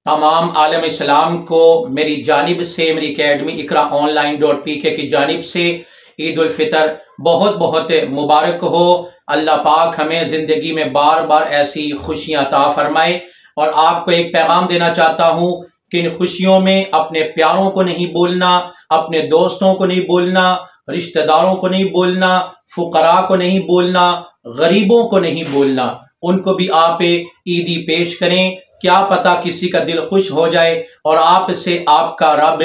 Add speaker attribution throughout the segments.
Speaker 1: तमाम आलम इस्लाम को मेरी जानिब से, मेरी अकेडमी इकरा online.pk की जानिब से ईद उल फितर बहुत बहुत मुबारक हो। अल्लाह पाक हमें ज़िंदगी में बार बार ऐसी खुशियाँ अता फरमाए। और आपको एक पैगाम देना चाहता हूँ कि इन खुशियों में अपने प्यारों को नहीं भूलना, अपने दोस्तों को नहीं भूलना, रिश्तेदारों को नहीं भूलना, फुकरा को नहीं भूलना, गरीबों को नहीं भूलना। उनको भी आप ईदी पेश करें। क्या पता किसी का दिल खुश हो जाए और आपसे आपका रब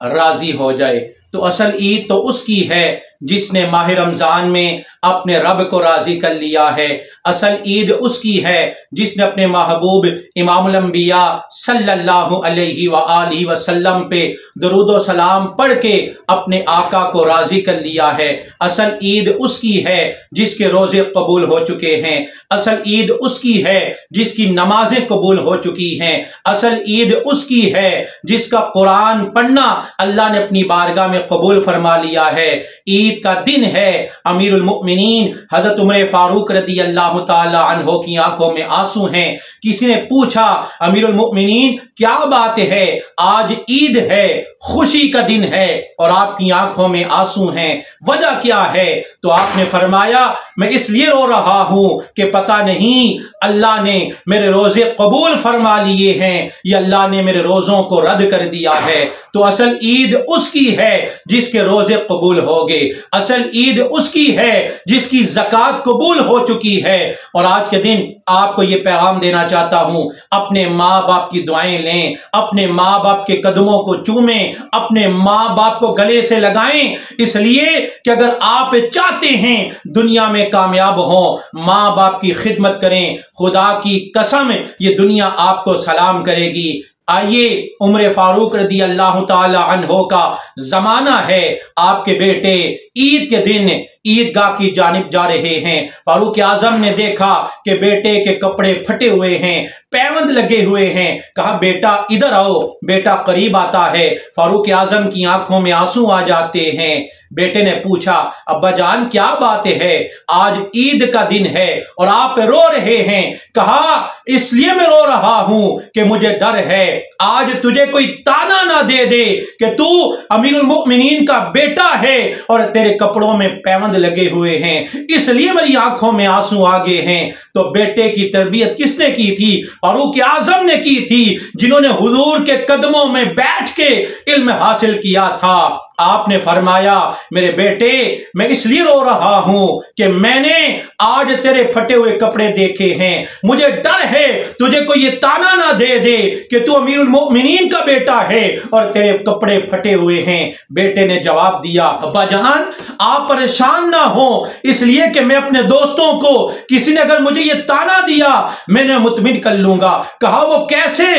Speaker 1: राजी हो जाए। तो असल ईद तो उसकी है जिसने माह रमज़ान में अपने रब को राजी कर लिया है। असल ईद उसकी है जिसने अपने महबूब इमामुल अंबिया सल्लल्लाहु अलैहि वआलिहि वसल्लम पे दरूद व सलाम पढ़ के अपने आका को राजी कर लिया है। असल ईद उसकी है जिसके रोजे कबूल हो चुके हैं। असल ईद उसकी है जिसकी नमाजें कबूल हो चुकी हैं। असल ईद उसकी है जिसका कुरान पढ़ना अल्लाह ने अपनी बारगाह में कबूल फरमा लिया है। ईद का दिन है। अमीरुल मोमिनीन हजरत उमर फारूक रदी अल्लाह ताला अन्हो की आंखों में आंसू हैं। किसी ने पूछा, अमीरुल मोमिनीन क्या बात है, आज ईद है, खुशी का दिन है और आपकी आंखों में आंसू हैं, वजह क्या है? तो आपने फरमाया, मैं इसलिए रो रहा हूं कि पता नहीं अल्लाह ने मेरे रोजे कबूल फरमा लिए हैं या अल्लाह ने मेरे रोजों को रद्द कर दिया है। तो असल ईद उसकी है जिसके रोजे कबूल हो गए। असल ईद उसकी है जिसकी ज़कात कबूल हो चुकी है। और आज के दिन आपको ये पैगाम देना चाहता हूं, अपने माँ बाप की दुआएं लें, अपने माँ बाप के कदमों को चूमें, अपने माँ बाप को गले से लगाएं, इसलिए कि अगर आप चाहते हैं दुनिया में कामयाब हो, माँ बाप की खिदमत करें। खुदा की कसम ये दुनिया आपको सलाम करेगी। आइए, उमर फारूक रदी अल्लाह ताला अन्हो का जमाना है। आपके बेटे ईद के दिन ईदगाह की जानिब जा रहे हैं। फारूक आजम ने देखा कि बेटे के कपड़े फटे हुए हैं, पैबंद लगे हुए हैं। कहा, बेटा इधर आओ। बेटा करीब आता है, फारूक आजम की आंखों में आंसू आ जाते हैं। बेटे ने पूछा, अब्बा जान क्या बात है, आज ईद का दिन है और आप रो रहे हैं? कहा, इसलिए मैं रो रहा हूं कि मुझे डर है आज तुझे कोई ताना ना दे दे कि तू अमीरुल मोमिनीन का बेटा है और तेरे कपड़ों में पैबंद लगे हुए हैं, इसलिए मेरी आंखों में आंसू आ गए हैं। तो बेटे की तरबियत किसने की थी? फारूक आजम ने की थी, जिन्होंने हुजूर के कदमों में बैठ के इल्म हासिल किया था। आपने फरमाया, मेरे बेटे मैं इसलिए रो रहा हूं कि मैंने आज तेरे फटे हुए कपड़े देखे हैं, मुझे डर है तुझे कोई ये ताना ना दे दे कि तू अमीरुल मोमिनीन का बेटा है और तेरे कपड़े फटे हुए हैं। बेटे ने जवाब दिया, अब्बा जान आप परेशान ना हो, इसलिए कि मैं अपने दोस्तों को, किसी ने अगर मुझे ये ताना दिया मैंने मुतमिन कर लूंगा। कहा, वो कैसे?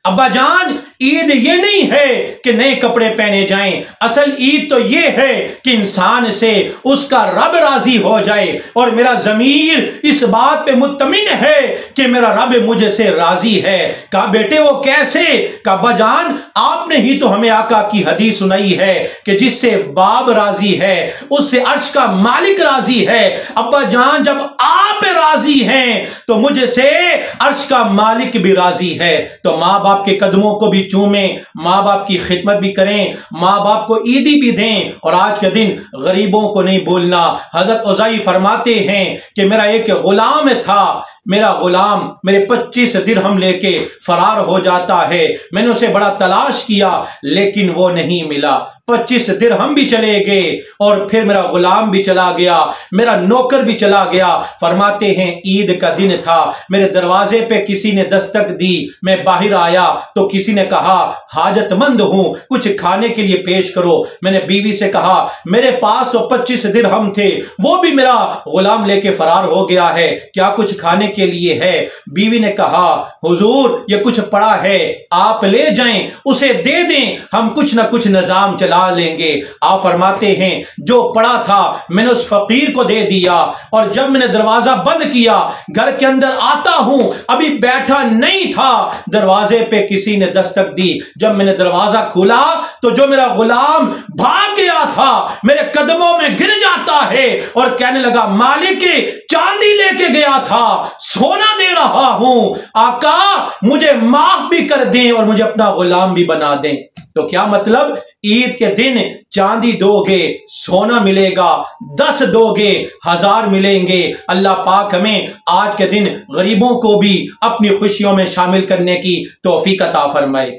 Speaker 1: अब्बा जान ईद ये नहीं है कि नए कपड़े पहने जाएं, असल ईद तो ये है कि इंसान से उसका रब राजी हो जाए और मेरा ज़मीर इस बात पे मुतमिन है कि मेरा रब मुझे से राजी है। कहा, बेटे वो कैसे? कहा, अब्बा जान आपने ही तो हमें आका की हदीस सुनाई है कि जिससे बाप राजी है उससे अर्श का मालिक राजी है। अब्बा जान जब आप राजी हैं तो मुझे से अर्श का मालिक भी राजी है। तो माँ बाप के कदमों को भी चूमें, माँ बाप की खिदमत भी करें, माँ बाप को ईदी भी दें और आज के दिन गरीबों को नहीं भूलना। हजरत उज़ैफ़ फरमाते हैं कि मेरा एक गुलाम था, मेरा गुलाम मेरे 25 दिरहम लेके फरार हो जाता है। मैंने उसे बड़ा तलाश किया लेकिन वो नहीं मिला। 25 दिरहम भी चले गए और फिर मेरा गुलाम भी चला गया, मेरा नौकर भी चला गया। फरमाते हैं ईद का दिन था, मेरे दरवाजे पे किसी ने दस्तक दी, मैं बाहर आया तो किसी ने कहा हाजतमंद हूं, कुछ खाने के लिए पेश करो। मैंने बीवी से कहा मेरे पास तो 25 दिरहम थे, वो भी मेरा गुलाम लेके फरार हो गया है, क्या कुछ खाने के लिए है? बीवी ने कहा, हुजूर ये कुछ पड़ा है, आप ले जाएं, उसे दे दें, हम कुछ ना कुछ निजाम चला लेंगे। आप फरमाते हैं जो पड़ा था मैंने उस फकीर को दे दिया और जब मैंने दरवाजा बंद किया, घर के अंदर आता हूं, अभी बैठा नहीं था, दरवाजे पे किसी ने दस्तक दी। जब मैंने दरवाजा खोला तो जो मेरा गुलाम भाग गया था मेरे कदमों में गिर जाता है और कहने लगा, मालिक चांदी लेके गया था। सोना दे रहा हूं, आका मुझे माफ भी कर दें और मुझे अपना गुलाम भी बना दें। तो क्या मतलब, ईद के दिन चांदी दोगे सोना मिलेगा, 10 दोगे 1000 मिलेंगे। अल्लाह पाक हमें आज के दिन गरीबों को भी अपनी खुशियों में शामिल करने की तौफीक अता फरमाए।